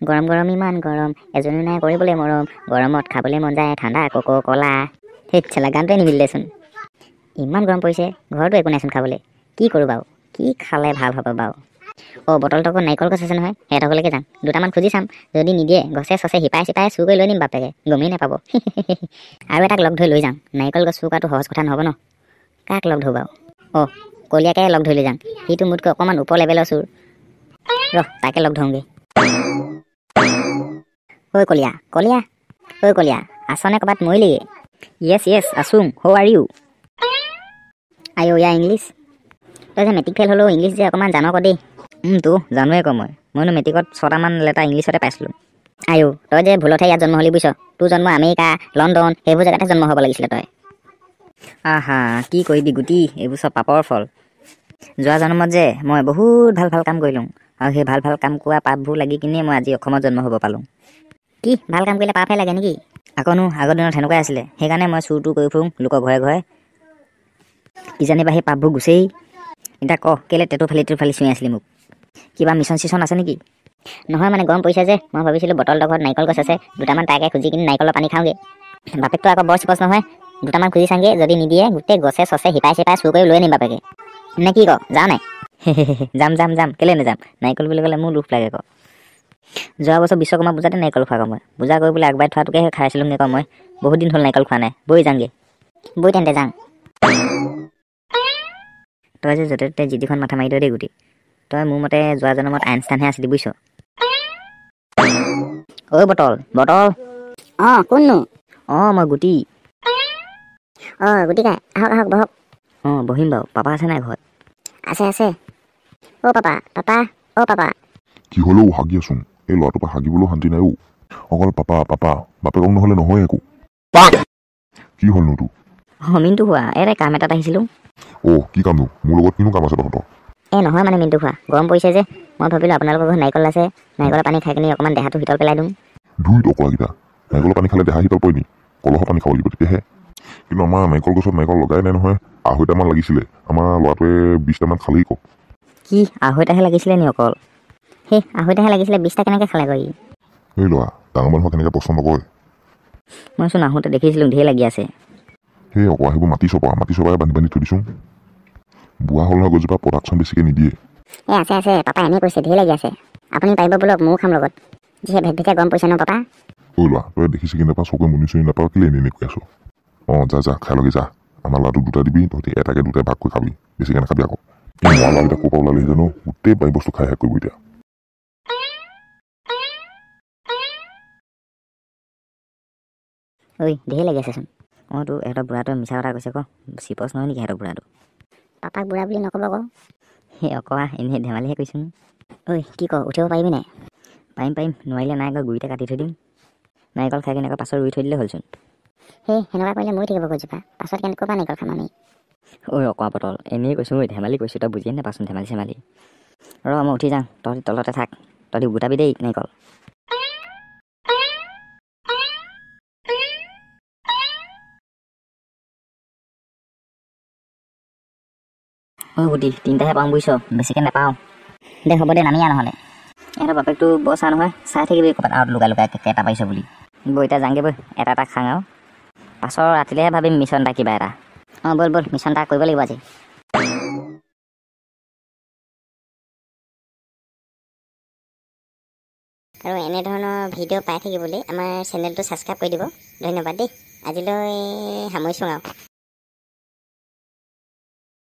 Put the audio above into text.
গৰম গৰম ইমান গৰম এজনী নাই কৰিবলৈ মৰম গৰমত খাবলৈ মন যায় ঠাণ্ডা কক কলা সেই চেলা গানটোৱে নিমিলে দেচোন ইমান গৰম পৰিছে ঘৰতো একো নাইচোন খাবলৈ কি কৰোঁ বাৰু কি খালে ভাল হ'ব বাৰু বটল তকত নাৰিকল গছ আছে নহয় এটা ঘৰলৈকে যাম দুটামান খুজি চাম যদি নিদিয়ে গছে চছে শিপাই চিপাই চুৰ কৰি লৈ নিম বাপেকে গমেই নাপাব আৰু এটাক লগ ধৰি লৈ যাম নাৰিকল গছ চুৰ কৰাটো সহজ কথা নহ'ব ন কাক লগ ধৰোঁ বাৰু কলীয়াকে লগ ধৰি লৈ যাম সিটো মোতকৈ অকণমান ওপৰ লেভেলৰ চুৰ তাকে লগ ধৰোঁগৈ ঐ কলীয়া কলীয়া ঐ কলীয়া আছনে ক'ৰবাত মৰিলিগে য়েছ আছোং হৌ আৰ ইউ আইঅ' ইয়াৰ ইংলিছ তই যে মেট্ৰিক ফেইল হ'লেও ইংলিছ যে অকণমান জান আকৌ দেই তো জানোৱে আকৌ মইনো মেট্ৰিকত 6টামান লেটাৰ ইংলিছতে পাইছিলোঁ তই যে ভুলতহে ইয়াত জন্ম হ'লি বুজিছ তোৰ জন্ম আমেৰিকা লণ্ডন সেইবোৰ জেগাতে জন্ম হ'ব লাগিছিলে তই আহা কি কৰিবি গুটি এইবোৰ চব পাপৰ ফল যোৱা জন্মত যে মই বহুত ভাল কাম কৰিলোঁ আৰু সেই ভাল কাম কৰা পাপবোৰ লাগি কিনে মই আজি অসমত জন্ম হ'ব পালোঁ কি ভাল কাম কৰিলে পাপহে লাগে নেকি আকৌনো আগৰ দিনত সেনেকুৱাই আছিলে সেইকাৰণে মই চুৰটো কৰি ফুৰোঁ লোকৰ ঘৰে ঘৰে কিজানিবা সেই পাপবোৰ গুচেই এতিয়া কেলে টেটু ফালি চুই আছিলি মোক কিবা মিছন চিছন আছে নেকি নহয় মানে গৰম পৰিছে যে মই ভাবিছিলোঁ বটলটোৰ ঘৰত নাৰিকল গছ আছে দুটামান তাকে খুজি কিনি নাৰিকলৰ পানী খাওঁগৈ বাপেকটো আকৌ বৰ চিপচ নহয় দুটামান খুজি চাংগে যদি নিদিয়ে গোটেই গছে চছে শিপাই চিপাই চুৰ কৰি লৈ আনিম বাপেকে নে কি যাওঁ নাই যাম কেলে নাযাম নাৰিকল বুলি ক'লে মোৰ দুখ লাগে যোৱা বছৰ বিশ্বকৰ্মা পূজাতে নাৰিকল খোৱা মই পূজা কৰিবলৈ আগবাঢ়ি থোৱাটোকে খাইছিলোঁগৈ মই বহুত দিন হ'ল নাৰিকল খোৱা নাই বৈ যাংগে বৈ তেন্তে যাওঁ তই যে য'তে ত'তে যিটিখন মাথা মাৰি তই দেই গুটি তই মোৰ মতে যোৱা জন্মত আইনষ্টাইনহে আছিলি বুজিছ বটল কোননো মই গুটি গুটি কাই আহক বহক বহিম বাৰু পাপা আছে নাই ঘৰত আছে পাপা কি হ'লেও হাগি আছোন এই ল'ৰাটোৰ পৰা হাগিবলৈও শান্তি নাই অকল পাপা বাপেকক নহ'লে নহয় একো কি হ'লনো তোৰ মিণ্টু খোৱা কাম এটাত আহিছিলোঁ কি কামনো মোৰ লগত কিনো কাম আছে তহঁতৰ নহয় মানে মিণ্টু খোৱা গৰম পৰিছে যে মই ভাবিলোঁ আপোনালোকৰ ঘৰত নাৰিকল আছে নাৰিকলৰ পানী খাই কিনি অকণমান দেহাটো শীতল পেলাই দিওঁ ধুই টকৰাকেইটা নাৰিকলৰ পানী খালে দেহা শীতল পৰে নি কলহৰ পানী খাব লাগিব তেতিয়াহে কিন্তু আমাৰ নাৰিকল গছত নাৰিকল লগাই নাই নহয় 2.5টামান লাগিছিলে আমাৰ ল'ৰাটোৱে 20টামান খালেই কি 2.5টাহে লাগিছিলে নি অকল সেই 2.5টাহে লাগিছিলে 20টা কেনেকৈ খালে গৈ এই ল'ৰা ডাঙৰ মানুহক কেনেকৈ পচন্দ কৰে মইচোন আহোঁতে দেখিছিলোঁ ঢেৰ লাগি আছে সেই সেইবোৰ মাটি চপাই বান্ধি থৈ দিছোঁ বুঢ়া হ'ল নহয় গছজোপা প্ৰডাকশ্যন বেছিকৈ নিদিয়ে আছে পাপা এনেই কৈছে ঢেৰ লাগি আছে আপুনি পাৰিব বোলক ময়ো খাম লগত যিহে ভেটভেটীয়া গৰম পৰিছে ন পাপা ল'ৰা তই দেখিছে কি নাপাওঁ চকুৱে মুনি চুনি নাপাওঁ কেলৈ এনেই কৈ আছোঁ যা খাই লগে যা আমাৰ ল'ৰাটোক 2টা দিবি তহঁতি এটাকে 2টাই ভাগ কৰি খাবি বেছিকৈ নাখাবি আকৌ ল'ৰা ল'ৰাকেইটা ক'ৰ পৰা ওলালেহি জানো গোটেই বাৰী বস্তু খাই শেষ কৰিব এতিয়া ঢেৰ লাগি আছেচোন তো ইহঁতৰ বুঢ়াটোৱে মিছা কথা কৈছে চিপচ নহয় নেকি সিহঁতৰ বুঢ়াটো পাপাক বুঢ়া বুলি নক'ব সেই এনেই ধেমালিহে কৈছোঁ কি উঠিব পাৰিবি নাই পাৰিম নোৱাৰিলে নাই গুৰিতে কাটি থৈ দিম নাৰিকল খাই কিনে পাছত ৰুই থৈ দিলে হ'লচোন সেনেকুৱা কৰিলে মৰি থাকিব গছজোপা পাছত কেনেকৈ পৰা নাৰিকল খাম আমি বটল এনেই কৈছোঁ ধেমালি কৈছোঁ তই বুজিয়ে নাপাচোন ধেমালি চেমালি মই উঠি যাওঁ তহঁতি তলতে থাক তহঁতি গোটাবি দেই নাৰিকল গুটি 3টাহে পাওঁ বুজিছ বেছিকৈ নাপাওঁ দে হ'ব দে নামি নহ'লে ইহঁতৰ বাপেকটো বৰ চা নহয় চাই থাকিবি ক'ৰবাত আৰু লুকাই কেইটা পাইছ বুলি এতিয়া যাংগে বৈ এটা খাং আৰু পাছৰ ৰাতিলেহে ভাবিম মিছন এটা কিবা এটা ব'ল মিছন এটা কৰিব লাগিব আজি আৰু এনেধৰণৰ ভিডিঅ' পাই থাকিবলৈ আমাৰ চেনেলটো ছাবস্ক্ৰাইব কৰি দিব ধন্যবাদ দেই আজিলৈ সামৰিছোঁ আৰু